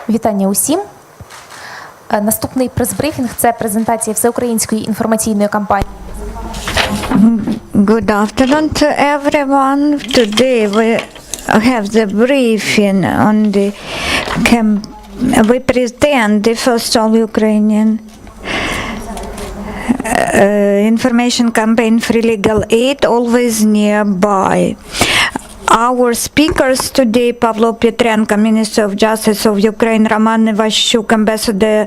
Вітання усім. Наступний прес-брифінг – це презентація всеукраїнської інформаційної кампанії. Good afternoon to everyone. Today we have the briefing on the we present the first All-Ukrainian information campaign Free Legal Aid, Always Nearby. Our speakers today, Pavlo, Petrenko, Minister of Justice of Ukraine, Vashchuk, Ambassador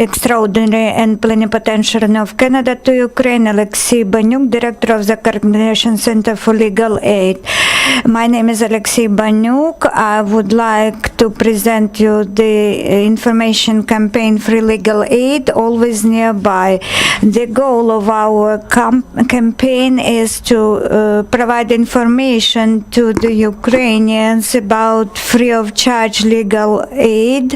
Extraordinary and Plenipotentiary of Canada to Ukraine, Oleksii, Boniuk, Director of the Coordination Center for Legal Aid. My name is Oleksii Boniuk. I would like to present you the information campaign Free Legal Aid, Always Nearby. The goal of our campaign is to provide information to the Ukrainians about free of charge legal aid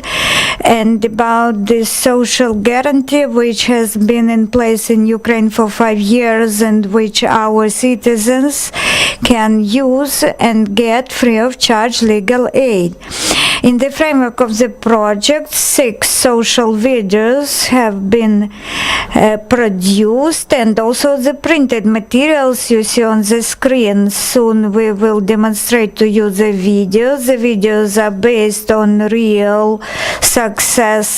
and about the social guarantee which has been in place in Ukraine for 5 years and which our citizens can use and get free of charge legal aid. In the framework of the project, 6 social videos have been produced, and also the printed materials you see on the screen. Soon we will demonstrate to you the videos. The videos are based on real success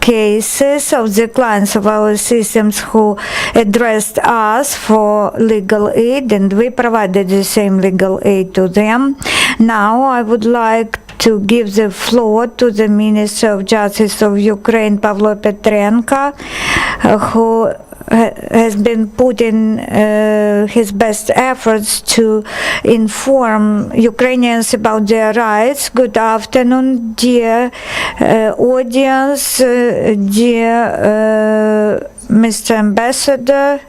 cases of the clients of our systems who addressed us for legal aid, and we provided the same legal aid to them. Now I would like to give the floor to the Minister of Justice of Ukraine, Pavlo Petrenko, who has been putting his best efforts to inform Ukrainians about their rights. Good afternoon, dear audience, dear Mr. Ambassador.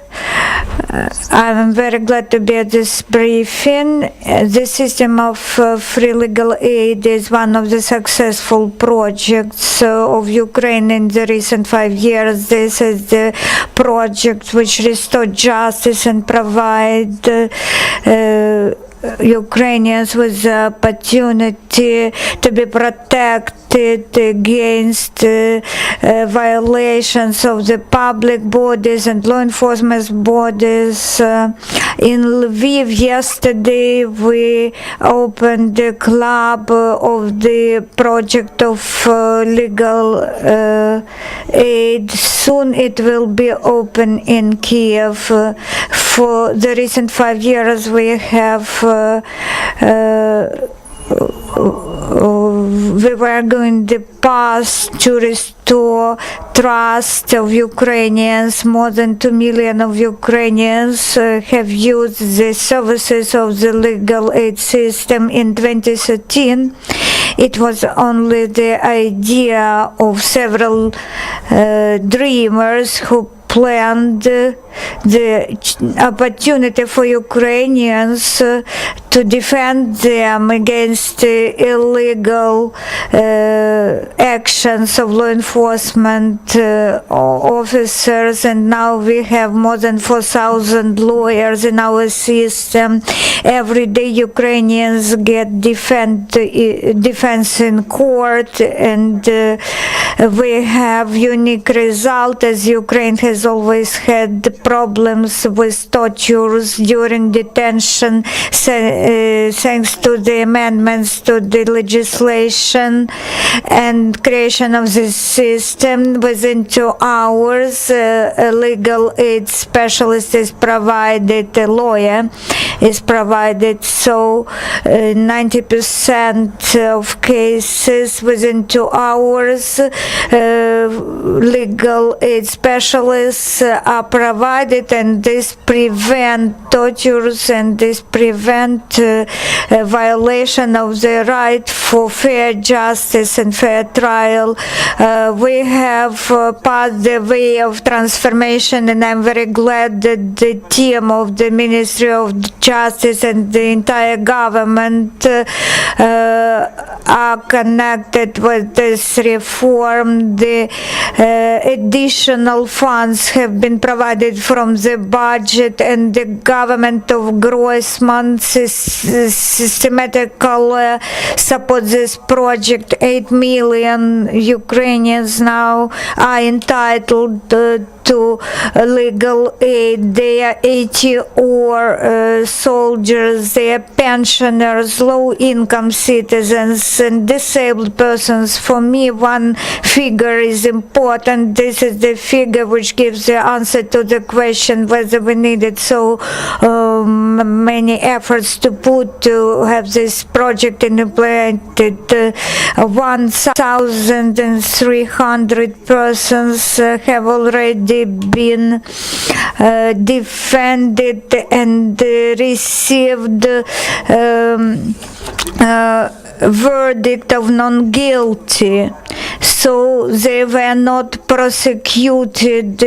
I'm very glad to be at this briefing. The system of free legal aid is one of the successful projects of Ukraine in the recent 5 years. This is the project which restored justice and provide Ukrainians with the opportunity to be protected against violations of the public bodies and law enforcement bodies. In Lviv yesterday we opened the club of the project of legal aid. Soon it will be open in Kiev. For the recent 5 years we have we were going the path to restore trust of Ukrainians. More than 2 million of Ukrainians have used the services of the legal aid system in 2013. It was only the idea of several dreamers who planned the opportunity for Ukrainians to defend them against illegal actions of law enforcement officers, and now we have more than 4,000 lawyers in our system. Every day Ukrainians get defense in court, and we have unique result, as Ukraine has always had problems with tortures during detention, thanks to the amendments to the legislation and creation of this system. Within 2 hours, a legal aid specialist is provided, a lawyer is provided, so 90% of cases within 2 hours, legal aid specialists are provided, and this prevent tortures and this prevent violation of the right for fair justice and fair trial. We have passed the way of transformation, and I'm very glad that the team of the Ministry of Justice and the entire government are connected with this reform. The additional funds have been provided from the budget, and the government of Grossman is systematical support this project. 8 million Ukrainians now are entitled to legal aid. They are 80 or soldiers, they are pensioners, low-income citizens, and disabled persons. For me, one figure is important. This is the figure which gives the answer to the question whether we needed so many efforts to have this project implemented. 1,300 persons have already been defended and received verdict of non-guilty, so they were not prosecuted.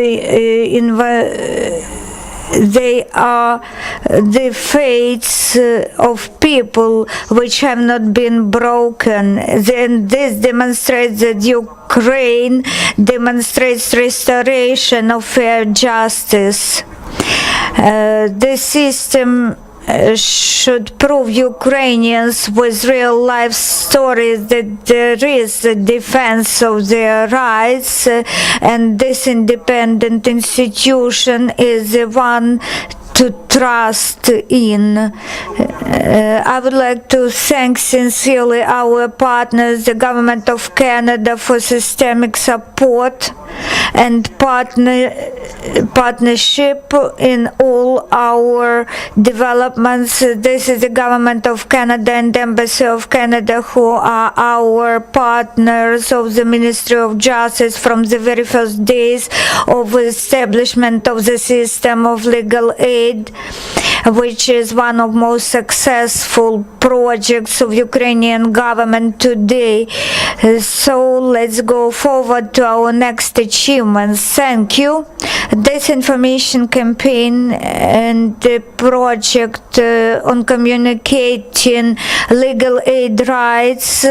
They are the fates of people which have not been broken. Then this demonstrates that Ukraine demonstrates restoration of fair justice. The system should prove Ukrainians with real life stories that there is a defense of their rights, and this independent institution is the one to trust in. I would like to thank sincerely our partners, the Government of Canada, for systemic support and partnership in all our developments. This is the Government of Canada and the Embassy of Canada who are our partners of the Ministry of Justice from the very first days of establishment of the system of legal aid, which is one of most successful projects of Ukrainian government today. So let's go forward to our next achievements. Thank you. This information campaign and the project on communicating legal aid rights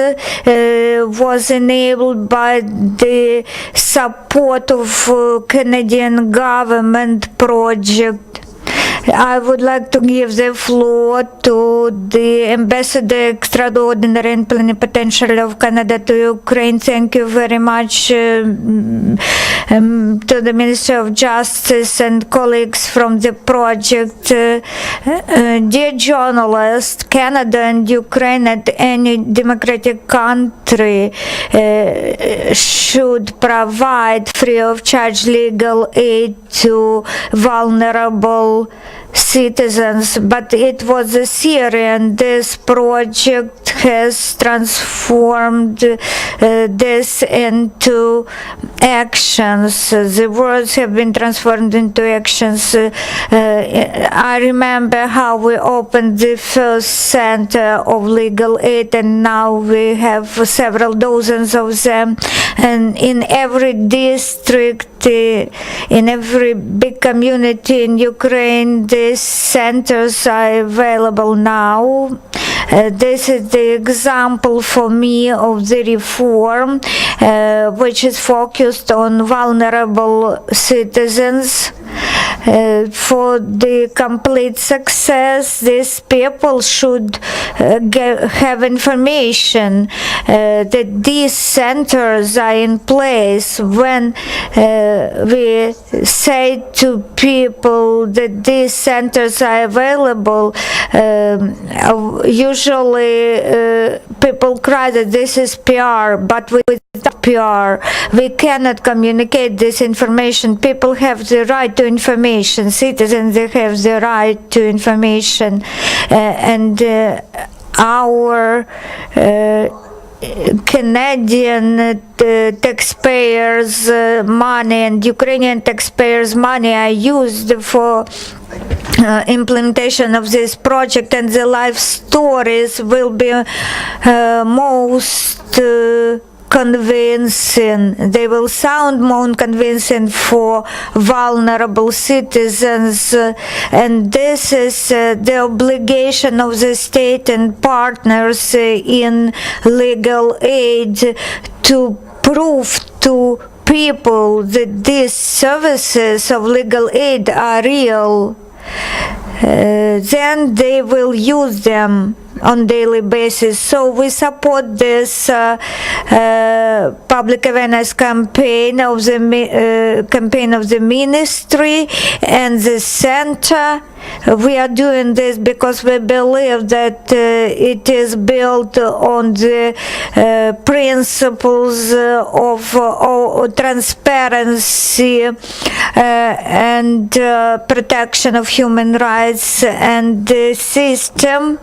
was enabled by the support of Canadian government project. I would like to give the floor to the Ambassador Extraordinary and Plenipotentiary of Canada to Ukraine. Thank you very much to the Ministry of Justice and colleagues from the project. Dear journalists, Canada and Ukraine and any democratic country should provide free of charge legal aid to vulnerable citizens, but it was a Syria, and this project has transformed this into actions. The words have been transformed into actions. I remember how we opened the first center of legal aid, and now we have several dozens of them, and in every district, in every big community in Ukraine, these centers are available now. This is the example for me of the reform, which is focused on vulnerable citizens. For the complete success, these people should have information that these centers are in place. When we say to people that these centers are available, usually people cry that this is PR, but without PR we cannot communicate this information. People have the right to information, citizens, they have the right to information, and our Canadian taxpayers' money and Ukrainian taxpayers' money are used for implementation of this project, and the life stories will be most convincing. They will sound more convincing for vulnerable citizens, and this is the obligation of the state and partners in legal aid to prove to people that these services of legal aid are real. then they will use them on daily basis. So we support this public awareness campaign of the ministry and the center. We are doing this because we believe that it is built on the principles of transparency and protection of human rights, and the system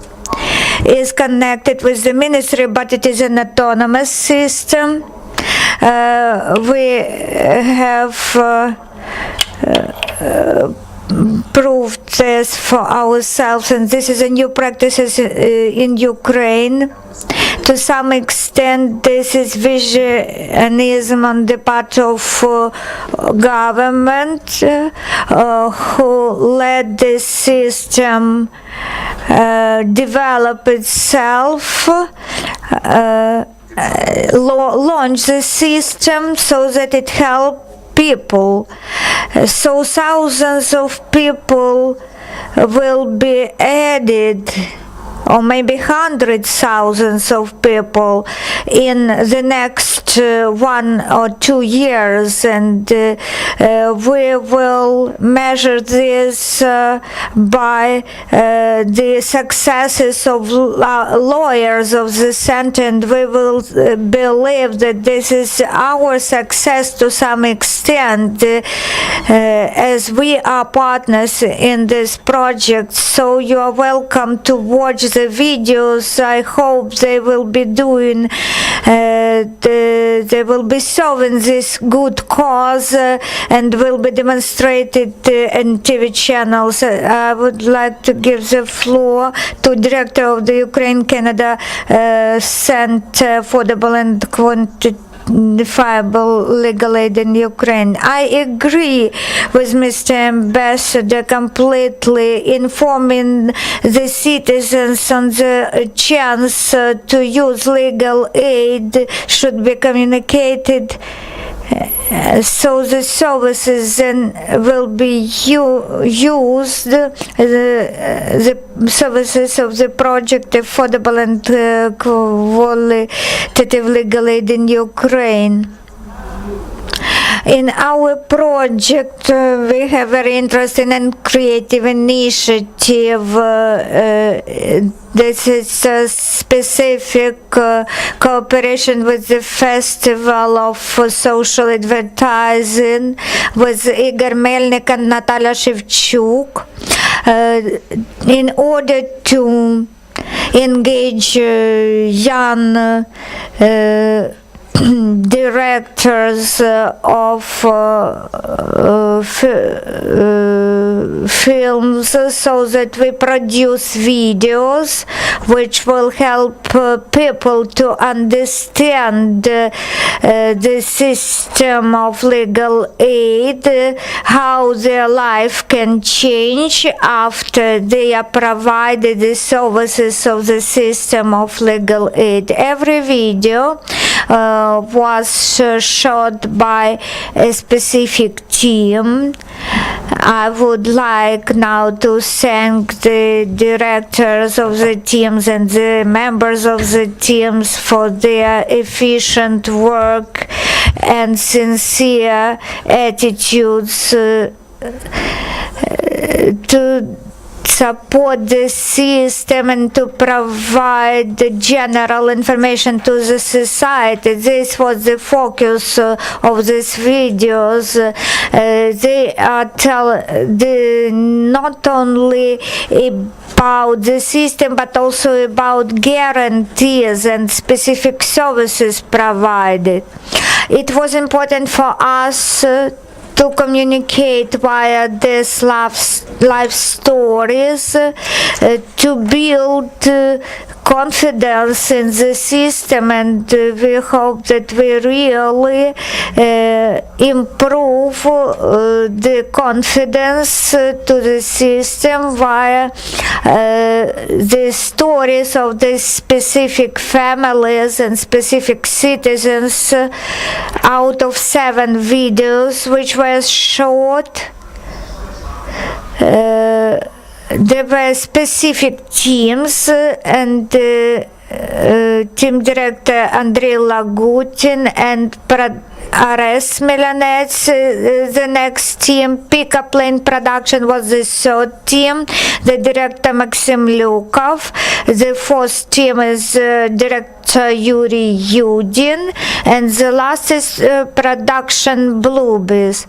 is connected with the ministry, but it is an autonomous system. We have proved this for ourselves, and this is a new practice in Ukraine. To some extent, this is visionism on the part of government who let this system develop itself, launch the system so that it helps people. So thousands of people will be added, or maybe hundreds thousands of people in the next 1 or 2 years, and we will measure this by the successes of lawyers of the center, and we will believe that this is our success to some extent, as we are partners in this project. So you are welcome to watch the videos. I hope they will be doing, they will be serving this good cause and will be demonstrated in TV channels. I would like to give the floor to Director of the Ukraine-Canada Center for Affordable and Quantifiable Legal Aid in Ukraine. I agree with Mr. Ambassador completely. Informing the citizens on the chance to use legal aid should be communicated, so the services then will be used, the services of the project Affordable and Qualitative Legal Aid in Ukraine. In our project, we have very interesting and creative initiative. This is a specific cooperation with the Festival of Social Advertising with Igor Melnik and Natalia Shevchuk, in order to engage young directors of films, so that we produce videos which will help people to understand the system of legal aid, how their life can change after they are provided the services of the system of legal aid. Every video was shot by a specific team. I would like now to thank the directors of the teams and the members of the teams for their efficient work and sincere attitudes to support the system and to provide the general information to the society. This was the focus of these videos. They are not only about the system, but also about guarantees and specific services provided. It was important for us to communicate via these life stories, to build confidence in the system, and we hope that we really improve the confidence to the system via the stories of the specific families and specific citizens. Out of 7 videos which were shot, there were specific teams and team director Andrei Lagutin and Ares Milanets, the next team. Pickup Lane Production was the third team, the director Maxim Lyukov. The fourth team is director Yuri Yudin, and the last is production Bluebees.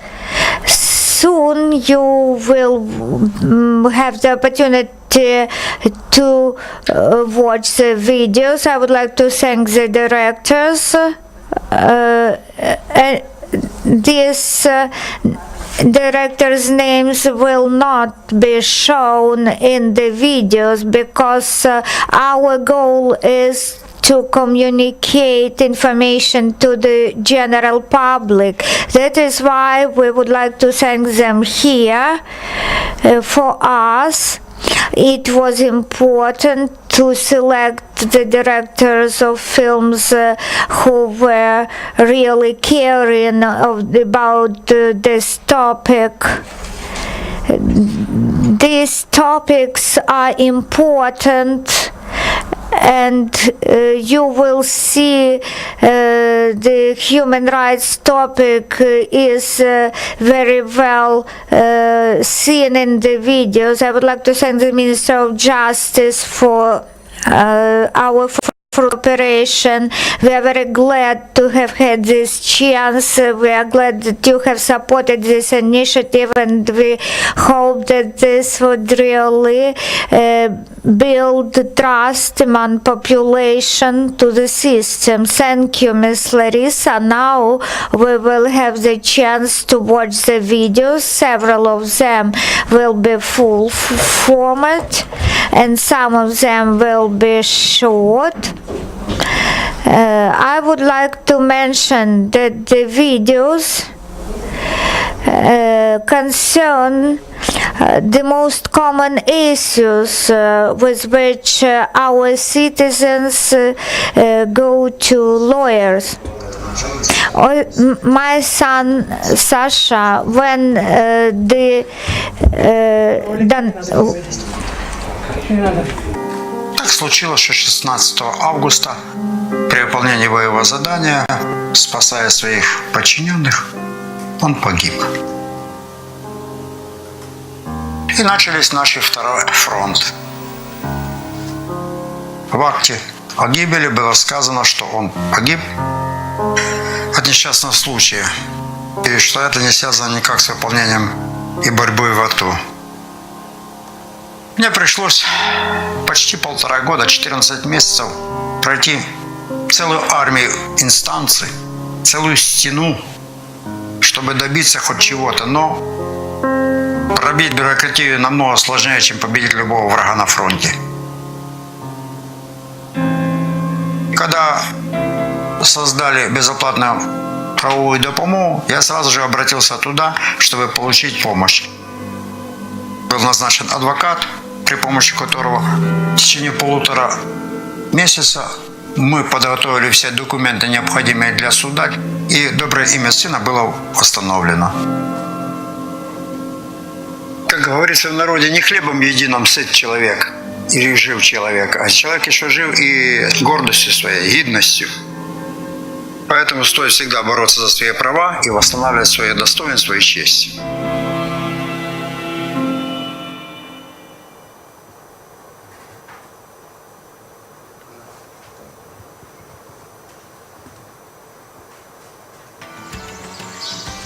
Soon you will have the opportunity to watch the videos. I would like to thank the directors. These directors' names will not be shown in the videos because our goal is to communicate information to the general public. That is why we would like to thank them here. For us, it was important to select the directors of films who were really caring about this topic. These topics are important, and you will see the human rights topic is very well seen in the videos. I would like to thank the Minister of Justice for our cooperation. We are very glad to have had this chance. We are glad that you have supported this initiative, and we hope that this would really build trust among population to the system. Thank you, Ms. Larysa. Now we will have the chance to watch the videos. Several of them will be full format, and some of them will be short. I would like to mention that the videos concern the most common issues with which our citizens go to lawyers. My son Sasha, when Так случилось, что 16 августа при выполнении боевого задания, спасая своих подчиненных, он погиб. И начались наши второй фронт. В акте о гибели было сказано, что он погиб от несчастного случая, и что это не связано никак с выполнением и борьбой в АТО. Мне пришлось почти 1,5 года, 14 месяцев пройти целую армию инстанций, целую стену, чтобы добиться хоть чего-то. Но пробить бюрократию намного сложнее, чем победить любого врага на фронте. Когда создали безоплатную правовую допомогу, я сразу же обратился туда, чтобы получить помощь. Был назначен адвокат, при помощи которого в течение 1,5 месяца мы подготовили все документы, необходимые для суда, и доброе имя сына было восстановлено. Как говорится в народе, не хлебом единым сыт человек или жив человек, а человек еще жив и гордостью своей, гидностью. Поэтому стоит всегда бороться за свои права и восстанавливать свое достоинство и честь.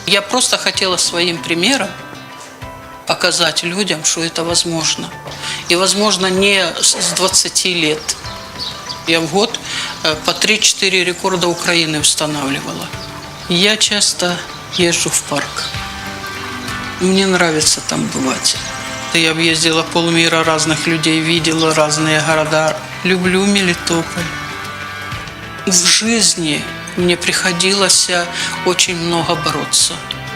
Я просто хотела своим примером показать людям, что это возможно. И возможно не с 20 лет. Я в год по 3-4 рекорда Украины устанавливала. Я часто езжу в парк. Мне нравится там бывать. Я объездила полмира, разных людей видела, разные города. Люблю Мелитополь. В жизни мне приходилось очень много бороться.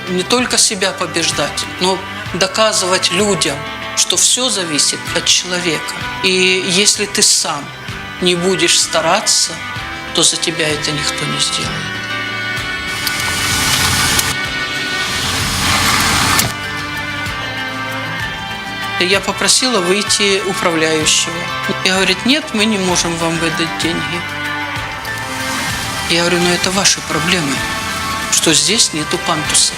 Не только себя побеждать, но доказывать людям, что все зависит от человека. И если ты сам не будешь стараться, то за тебя это никто не сделает. Я попросила выйти управляющего. И говорит, нет, мы не можем вам выдать деньги. Я говорю, ну это ваши проблемы, что здесь нету пандуса.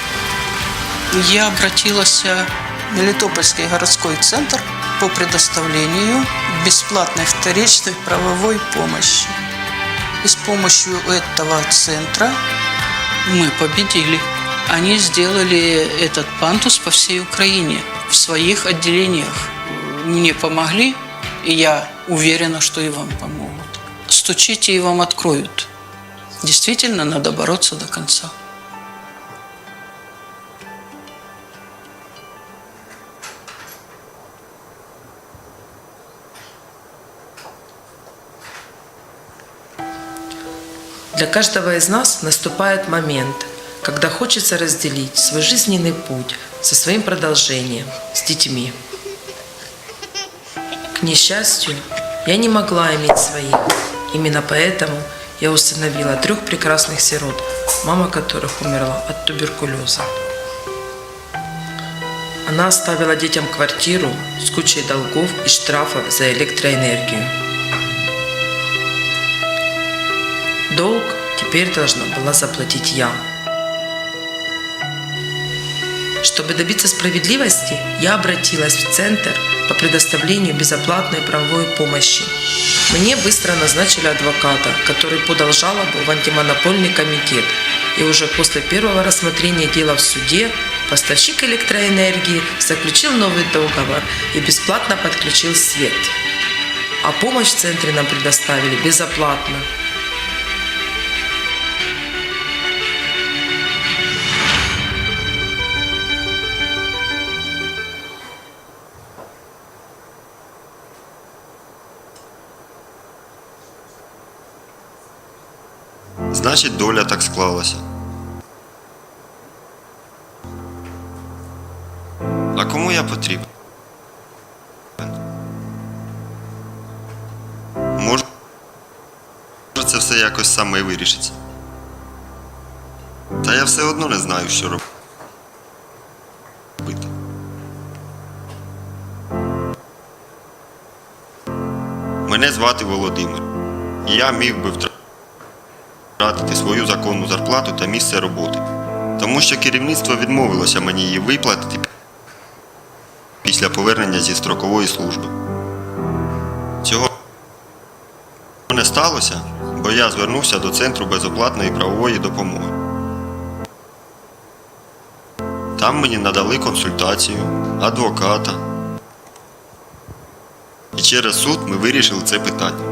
Я обратилась в Мелитопольский городской центр по предоставлению бесплатной вторичной правовой помощи. И с помощью этого центра мы победили. Они сделали этот пандус по всей Украине в своих отделениях. Мне помогли, и я уверена, что и вам помогут. Стучите, и вам откроют. Действительно, надо бороться до конца. Для каждого из нас наступает момент, когда хочется разделить свой жизненный путь со своим продолжением, с детьми. К несчастью, я не могла иметь своих. Именно поэтому я усыновила 3 прекрасных сирот, мама которых умерла от туберкулеза. Она оставила детям квартиру с кучей долгов и штрафов за электроэнергию. Долг теперь должна была заплатить я. Чтобы добиться справедливости, я обратилась в Центр по предоставлению безоплатной правовой помощи. Мне быстро назначили адвоката, который подал жалобу в антимонопольный комитет. И уже после первого рассмотрения дела в суде поставщик электроэнергии заключил новый договор и бесплатно подключил свет. А помощь в Центре нам предоставили безоплатно. Значить, доля так склалася. А кому я потрібен? Може, це все якось саме вирішиться. Та я все одно не знаю, що робити. Мене звати Володимир. І я міг би втратити свою законну зарплату та місце роботи, тому що керівництво відмовилося мені її виплатити після повернення зі строкової служби. Цього не сталося, бо я звернувся до Центру безоплатної правової допомоги. Там мені надали консультацію, адвоката. І через суд ми вирішили це питання.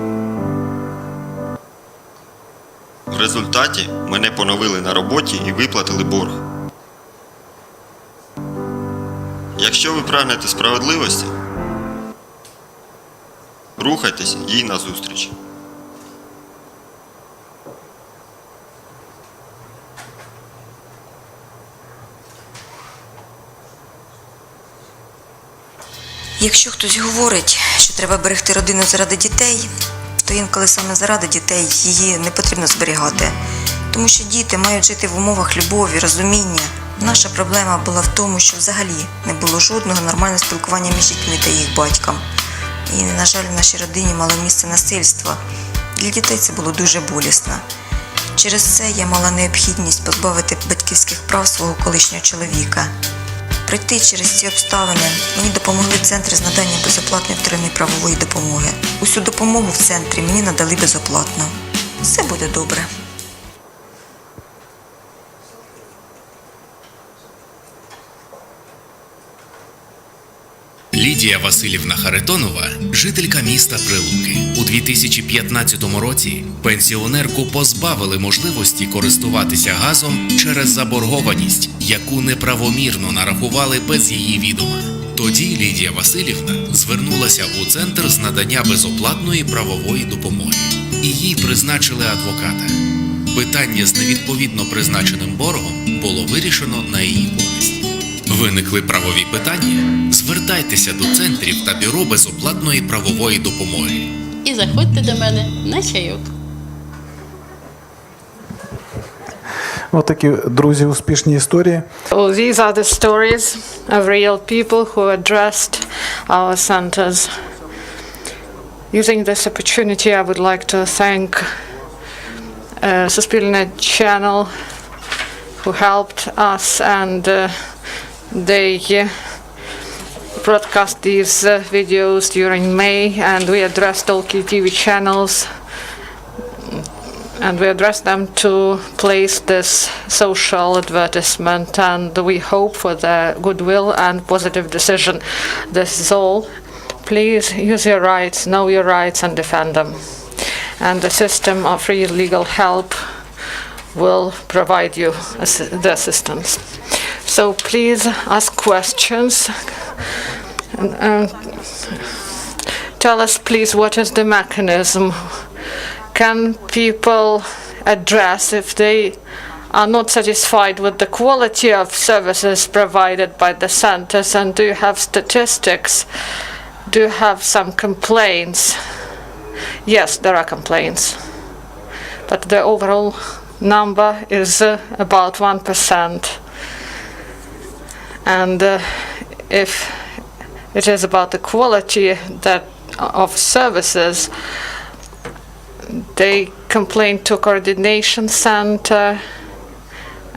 В результаті мене поновили на роботі і виплатили борг. Якщо ви прагнете справедливості, рухайтесь їй назустріч. Якщо хтось говорить, що треба берегти родину заради дітей, то інколи саме заради дітей її не потрібно зберігати. Тому що діти мають жити в умовах любові, розуміння. Наша проблема була в тому, що взагалі не було жодного нормального спілкування між дітьми та їх батьком. І, на жаль, в нашій родині мало місце насильство. Для дітей це було дуже болісно. Через це я мала необхідність позбавити батьківських прав свого колишнього чоловіка. Пройти через ці обставини мені допомогли центри з надання безоплатної вторинної правової допомоги. Усю допомогу в центрі мені надали безоплатно. Все буде добре. Лідія Василівна Харитонова – жителька міста Прилуки. У 2015 році пенсіонерку позбавили можливості користуватися газом через заборгованість, яку неправомірно нарахували без її відома. Тоді Лідія Василівна звернулася у Центр з надання безоплатної правової допомоги. І їй призначили адвоката. Питання з невідповідно призначеним боргом було вирішено на її користь. Виникли правові питання? Звертайтеся до центрів та бюро безоплатної правової допомоги. І заходьте до мене на чайок. Ось такі, друзі, успішні історії. Well, these are the stories of real people who addressed our centers. Using this opportunity, I would like to thank Suspilne channel who helped us, and they broadcast these videos during May, and we addressed all TV channels, and we addressed them to place this social advertisement, and we hope for their goodwill and positive decision. This is all. Please use your rights, know your rights, and defend them. And the system of free legal help will provide you the assistance. So please ask questions. Tell us, please, what is the mechanism? Can people address if they are not satisfied with the quality of services provided by the centers? And do you have statistics? Do you have some complaints? Yes, there are complaints, but the overall number is about 1%. And if it is about the quality of services, they complain to coordination center,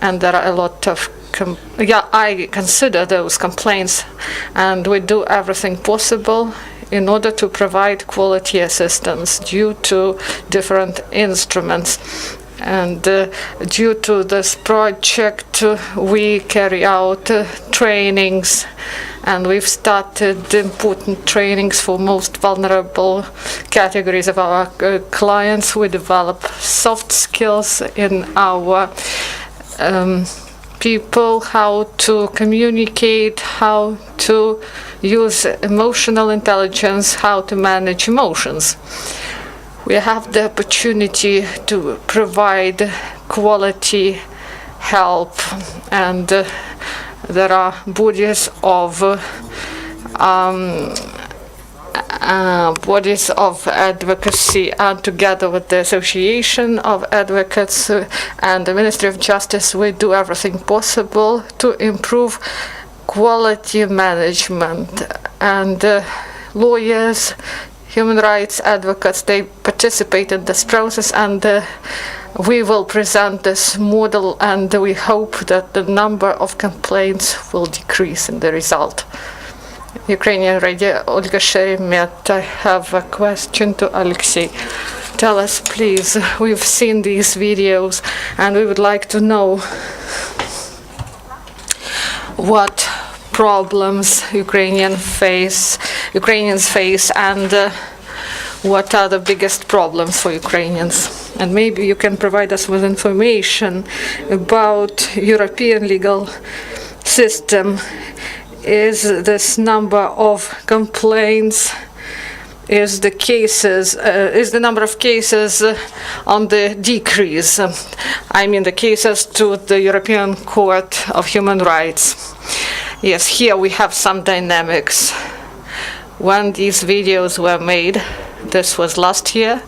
and there are a lot of I consider those complaints, and we do everything possible in order to provide quality assistance due to different instruments. And due to this project, we carry out trainings, and we've started important trainings for most vulnerable categories of our clients. We develop soft skills in our people, how to communicate, how to use emotional intelligence, how to manage emotions. We have the opportunity to provide quality help, and there are bodies of advocacy, and together with the Association of Advocates and the Ministry of Justice, we do everything possible to improve quality management. And lawyers, human rights advocates, they participate in this process, and we will present this model, and we hope that the number of complaints will decrease in the result. Ukrainian radio, Olga Sheremet. I have a question to Oleksii. Tell us, please, we've seen these videos, and we would like to know what problems Ukrainians face, and what are the biggest problems for Ukrainians. And maybe you can provide us with information about European legal system. Is this number of complaints, is the number of cases on the decrease? I mean the cases to the European Court of Human Rights. Yes, here we have some dynamics. When these videos were made, this was last year,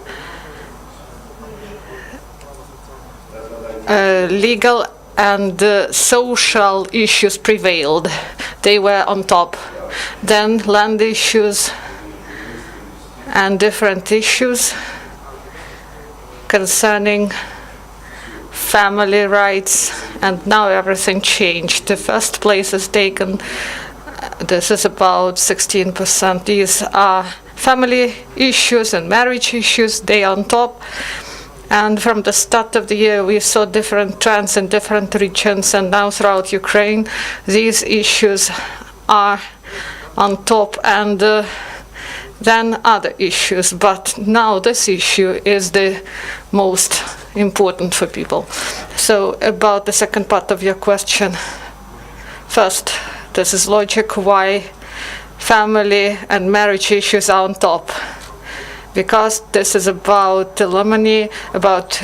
legal and social issues prevailed. They were on top. Then land issues and different issues concerning family rights, and now everything changed. The first place is taken. This is about 16%. These are family issues and marriage issues. They are on top. And from the start of the year, we saw different trends in different regions, and now throughout Ukraine, these issues are on top, and then other issues. But now this issue is the most important for people. So about the second part of your question, first, this is logic why family and marriage issues are on top. Because this is about money, about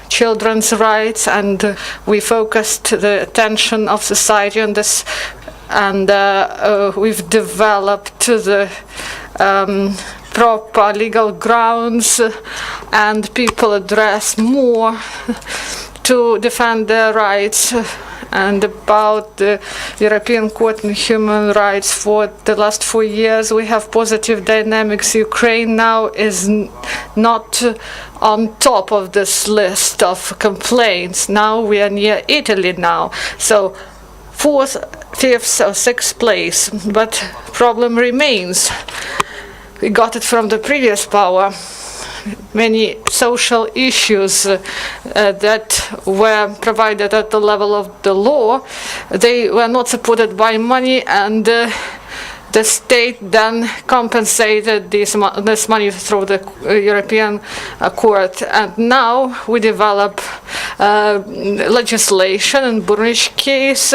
children's rights, and we focused the attention of society on this, and we've developed the proper legal grounds, and people address more to defend their rights. And about the European Court on Human Rights, for the last 4 years we have positive dynamics. Ukraine now is not on top of this list of complaints. Now we are near Italy now. So 4th, 5th or 6th place. But problem remains. We got it from the previous power. Many social issues that were provided at the level of the law, they were not supported by money, and the state then compensated this money through the European Court. And now we develop legislation in Boniuk case,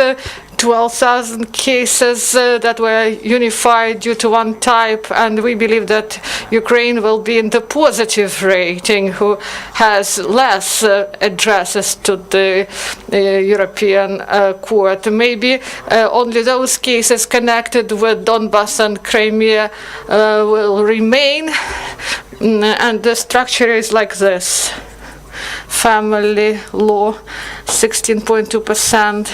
12,000 cases that were unified due to one type, and we believe that Ukraine will be in the positive rating, who has less addresses to the European Court. Maybe only those cases connected with Donbass and Crimea will remain, and the structure is like this. Family law, 16.2%.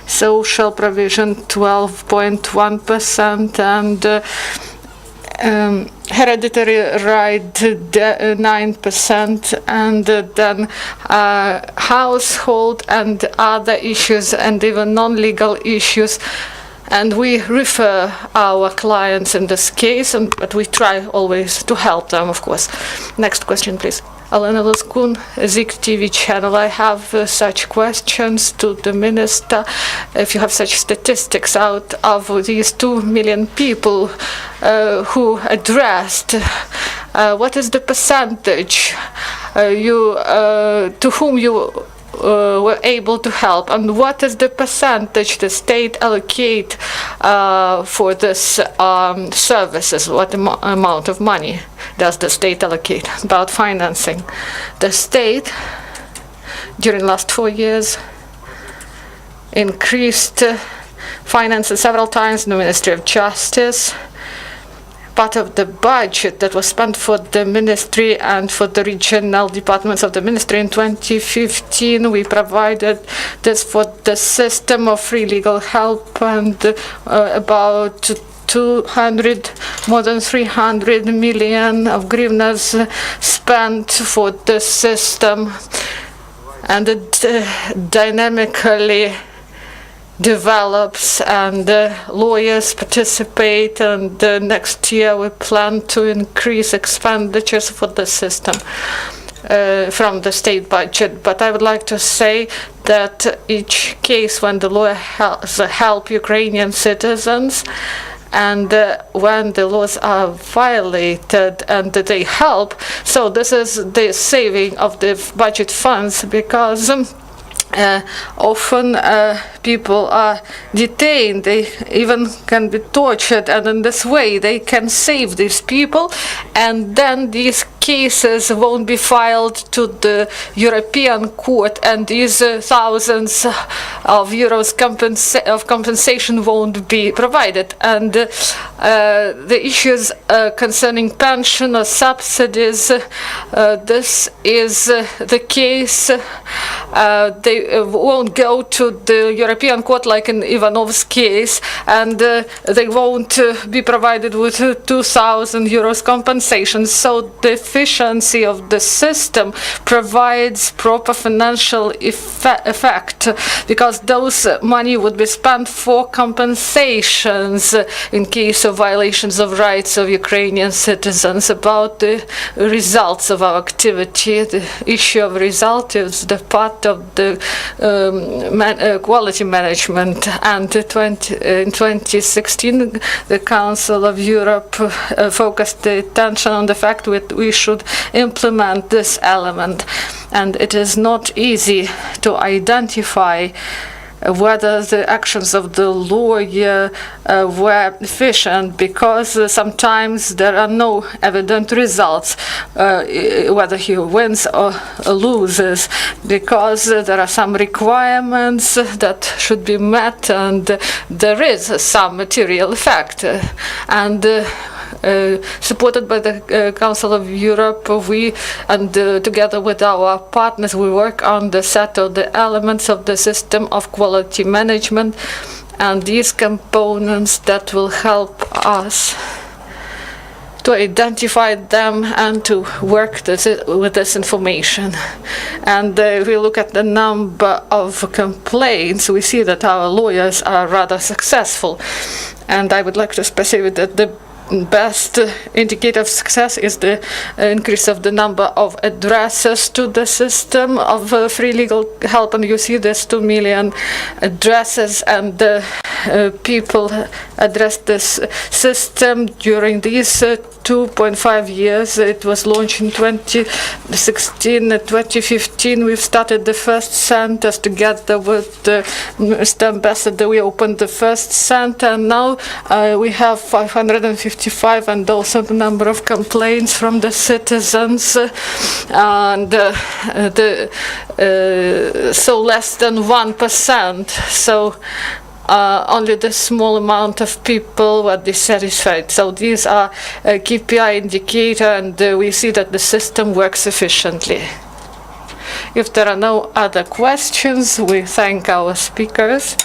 Social provision 12.1%, and hereditary right 9%, and then household and other issues, and even non-legal issues. And we refer our clients in this case, but we try always to help them, of course. Next question, please. Alena Laskun, Zik TV channel. I have such questions to the minister. If you have such statistics out of these 2 million people who addressed, what is the percentage to whom you were able to help, and what is the percentage the state allocate for this services? What amount of money does the state allocate? About financing, the state during last 4 years increased finances several times in the Ministry of Justice. Part of the budget that was spent for the ministry and for the regional departments of the ministry in 2015, we provided this for the system of free legal help, and about more than 300 million of hryvnias spent for the system, and it dynamically develops, and lawyers participate, and next year we plan to increase expenditures for the system from the state budget. But I would like to say that each case when the lawyer help Ukrainian citizens, and when the laws are violated and they help, so this is the saving of the budget funds, because often people are detained, they even can be tortured, and in this way they can save these people, and then these cases won't be filed to the European Court, and these thousands of euros of compensation won't be provided. And the issues concerning pension or subsidies, this is the case. They won't go to the European Court like in Ivanov's case, and they won't be provided with 2,000 euros compensation. So the efficiency of the system provides proper financial effect, because those money would be spent for compensations in case of violations of rights of Ukrainian citizens. About the results of our activity, the issue of results is the part of the quality management, and in 2016 the Council of Europe focused the attention on the fact that we should implement this element, and it is not easy to identify whether the actions of the lawyer were efficient, because sometimes there are no evident results, whether he wins or loses, because there are some requirements that should be met, and there is some material effect. And supported by the Council of Europe, we and together with our partners, we work on the set of the elements of the system of quality management, and these components that will help us to identify them and to work with this information. And we look at the number of complaints, we see that our lawyers are rather successful. And I would like to specify that the best indicator of success is the increase of the number of addresses to the system of free legal help. And you see there's 2 million addresses, and people addressed this system during these 2.5 years. It was launched in 2016. 2015 we've started the first centers together with Mr. Ambassador. We opened the first center, and now we have 555, and also the number of complaints from the citizens, and so less than 1%. So only the small amount of people were dissatisfied. So these are a KPI indicator, and we see that the system works efficiently. If there are no other questions, we thank our speakers.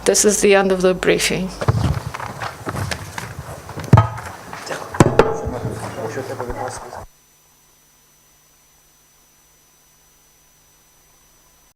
This is the end of the briefing.